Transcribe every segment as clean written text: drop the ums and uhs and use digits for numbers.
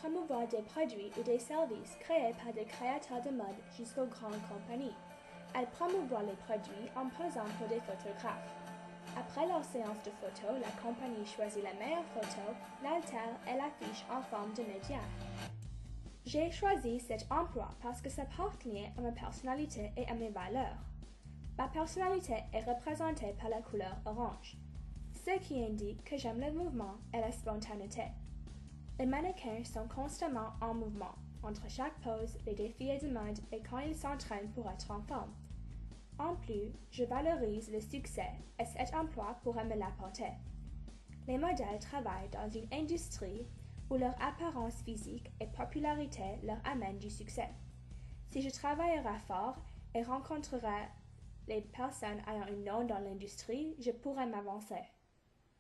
promouvoir des produits ou des services créés par des créateurs de mode jusqu'aux grandes compagnies. Elles promouvoient les produits en posant pour des photographes. Après leur séance de photos, la compagnie choisit la meilleure photo, l'altère et l'affiche en forme de média. J'ai choisi cet emploi parce que ça porte lien à ma personnalité et à mes valeurs. Ma personnalité est représentée par la couleur orange, ce qui indique que j'aime le mouvement et la spontanéité. Les mannequins sont constamment en mouvement, entre chaque pose, les défilés de mode et quand ils s'entraînent pour être en forme. En plus, je valorise le succès et cet emploi pourrait me l'apporter. Les modèles travaillent dans une industrie où leur apparence physique et popularité leur amènent du succès. Si je travaillerai fort et rencontrerai les personnes ayant un nom dans l'industrie, je pourrais m'avancer.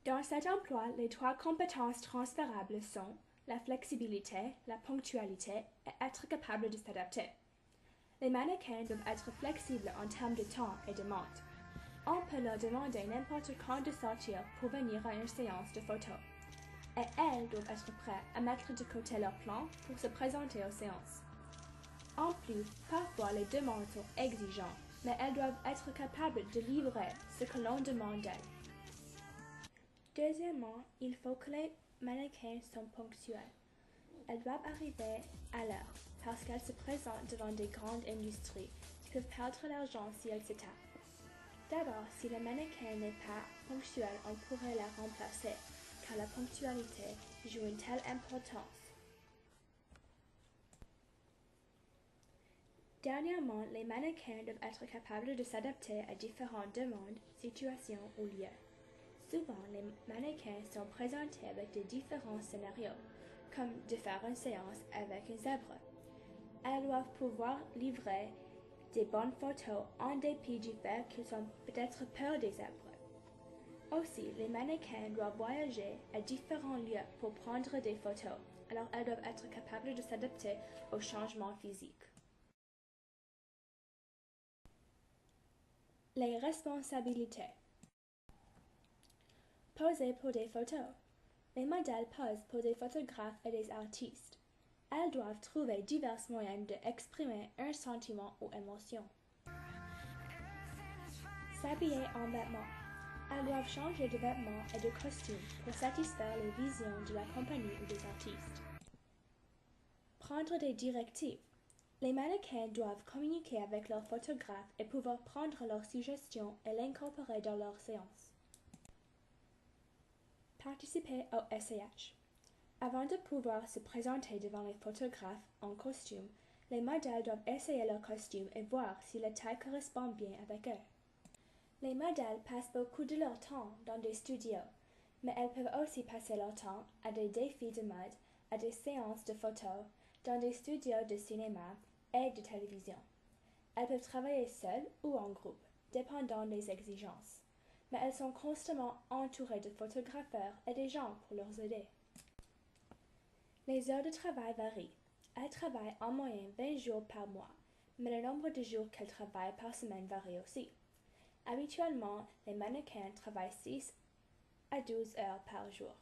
Dans cet emploi, les 3 compétences transférables sont la flexibilité, la ponctualité et être capable de s'adapter. Les mannequins doivent être flexibles en termes de temps et de montre. On peut leur demander n'importe quand de sortir pour venir à une séance de photos. Et elles doivent être prêtes à mettre de côté leur plan pour se présenter aux séances. En plus, parfois les demandes sont exigeantes, mais elles doivent être capables de livrer ce que l'on demande d'elles. Deuxièmement, il faut que les mannequins soient ponctuels. Elles doivent arriver à l'heure, parce qu'elles se présentent devant des grandes industries qui peuvent perdre l'argent si elles se tapent. D'abord, si le mannequin n'est pas ponctuel, on pourrait la remplacer, car la ponctualité joue une telle importance. Dernièrement, les mannequins doivent être capables de s'adapter à différentes demandes, situations ou lieux. Souvent, les mannequins sont présentés avec de différents scénarios, comme de faire une séance avec un zèbre. Elles doivent pouvoir livrer des bonnes photos en dépit du fait qu'ils ont peut-être peur des zèbres. Aussi, les mannequins doivent voyager à différents lieux pour prendre des photos, alors elles doivent être capables de s'adapter aux changements physiques. Les responsabilités. Poser pour des photos. Les modèles posent pour des photographes et des artistes. Elles doivent trouver divers moyens d'exprimer un sentiment ou émotion. S'habiller en vêtements. Elles doivent changer de vêtements et de costumes pour satisfaire les visions de la compagnie ou des artistes. Prendre des directives. Les mannequins doivent communiquer avec leurs photographes et pouvoir prendre leurs suggestions et l'incorporer dans leurs séances. Participer au essayage. Avant de pouvoir se présenter devant les photographes en costume, les modèles doivent essayer leur costume et voir si la taille correspond bien avec eux. Les modèles passent beaucoup de leur temps dans des studios, mais elles peuvent aussi passer leur temps à des défis de mode, à des séances de photos, dans des studios de cinéma et de télévision. Elles peuvent travailler seules ou en groupe, dépendant des exigences, mais elles sont constamment entourées de photographeurs et des gens pour leur aider. Les heures de travail varient. Elles travaillent en moyenne 20 jours par mois, mais le nombre de jours qu'elles travaillent par semaine varie aussi. Habituellement, les mannequins travaillent 6 à 12 heures par jour.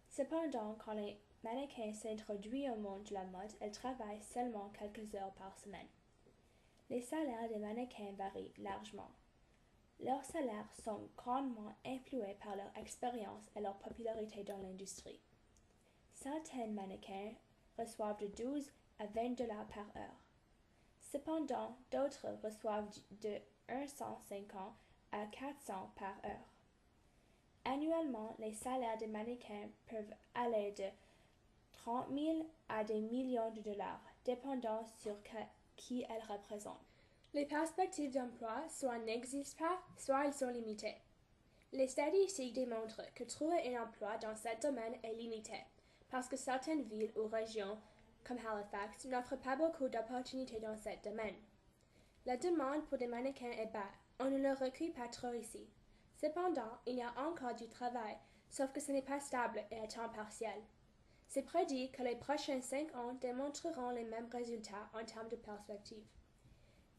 Cependant, quand les mannequins s'introduisent au monde de la mode, elles travaillent seulement quelques heures par semaine. Les salaires des mannequins varient largement. Leurs salaires sont grandement influés par leur expérience et leur popularité dans l'industrie. Certains mannequins reçoivent de 12 à 20 dollars par heure. Cependant, d'autres reçoivent de 150 à 400 par heure. Annuellement, les salaires des mannequins peuvent aller de 30 000 à des millions de dollars, dépendant sur qui elles représentent. Les perspectives d'emploi soit n'existent pas, soit elles sont limitées. Les statistiques démontrent que trouver un emploi dans ce domaine est limité, parce que certaines villes ou régions, comme Halifax, n'offrent pas beaucoup d'opportunités dans ce domaine. La demande pour des mannequins est basse, on ne le recrute pas trop ici. Cependant, il y a encore du travail, sauf que ce n'est pas stable et à temps partiel. C'est prédit que les prochains 5 ans démontreront les mêmes résultats en termes de perspective.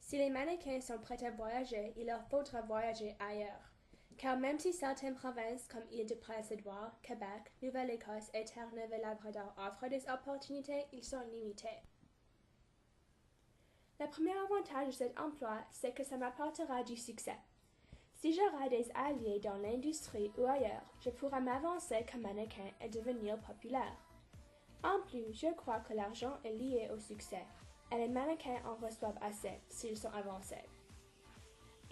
Si les mannequins sont prêts à voyager, il leur faudra voyager ailleurs. Car même si certaines provinces comme Île-de-France-Édouard, Québec, Nouvelle-Écosse et Terre-Neuve-et-Labrador offrent des opportunités, ils sont limités. Le premier avantage de cet emploi, c'est que ça m'apportera du succès. Si j'aurai des alliés dans l'industrie ou ailleurs, je pourrai m'avancer comme mannequin et devenir populaire. En plus, je crois que l'argent est lié au succès, et les mannequins en reçoivent assez s'ils sont avancés.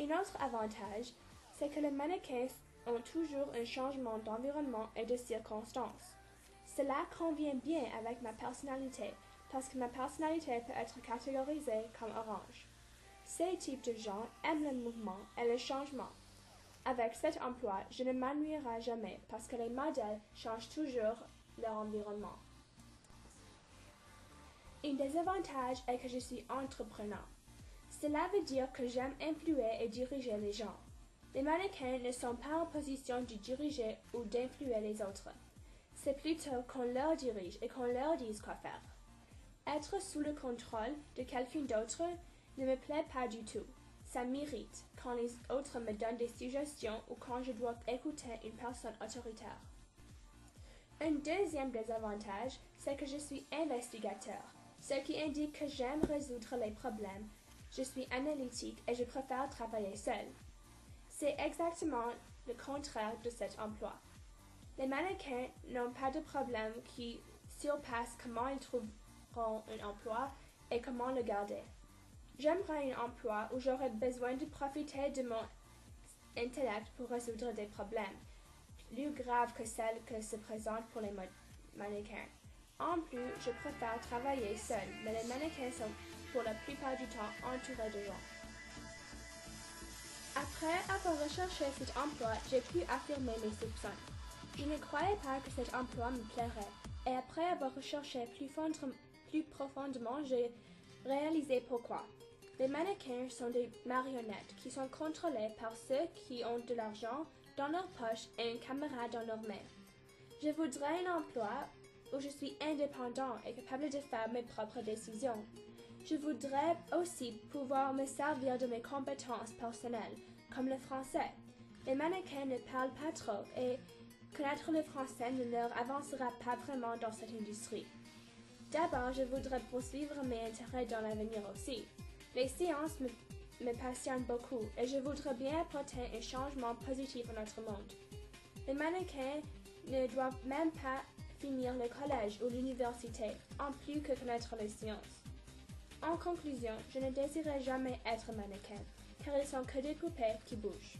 Un autre avantage, c'est que les mannequins ont toujours un changement d'environnement et de circonstances. Cela convient bien avec ma personnalité, parce que ma personnalité peut être catégorisée comme orange. Ces types de gens aiment le mouvement et le changement. Avec cet emploi, je ne m'ennuierai jamais parce que les modèles changent toujours leur environnement. Un désavantage est que je suis entrepreneur. Cela veut dire que j'aime influer et diriger les gens. Les mannequins ne sont pas en position de diriger ou d'influer les autres. C'est plutôt qu'on leur dirige et qu'on leur dise quoi faire. Être sous le contrôle de quelqu'un d'autre ne me plaît pas du tout. Ça m'irrite quand les autres me donnent des suggestions ou quand je dois écouter une personne autoritaire. Un deuxième désavantage, c'est que je suis investigateur, ce qui indique que j'aime résoudre les problèmes. Je suis analytique et je préfère travailler seul. C'est exactement le contraire de cet emploi. Les mannequins n'ont pas de problème qui surpasse comment ils trouveront un emploi et comment le garder. J'aimerais un emploi où j'aurais besoin de profiter de mon intellect pour résoudre des problèmes, plus graves que celles que se présentent pour les mannequins. En plus, je préfère travailler seul, mais les mannequins sont pour la plupart du temps entourés de gens. Après avoir recherché cet emploi, j'ai pu affirmer mes soupçons. Je ne croyais pas que cet emploi me plairait, et après avoir recherché plus profondément, j'ai réalisé pourquoi. Les mannequins sont des marionnettes qui sont contrôlées par ceux qui ont de l'argent dans leur poche et une caméra dans leurs mains. Je voudrais un emploi où je suis indépendant et capable de faire mes propres décisions. Je voudrais aussi pouvoir me servir de mes compétences personnelles, comme le français. Les mannequins ne parlent pas trop et connaître le français ne leur avancera pas vraiment dans cette industrie. D'abord, je voudrais poursuivre mes intérêts dans l'avenir aussi. Les sciences me passionnent beaucoup et je voudrais bien apporter un changement positif à notre monde. Les mannequins ne doivent même pas finir le collège ou l'université, en plus que connaître les sciences. En conclusion, je ne désirais jamais être mannequin, car ils sont que des poupées qui bougent.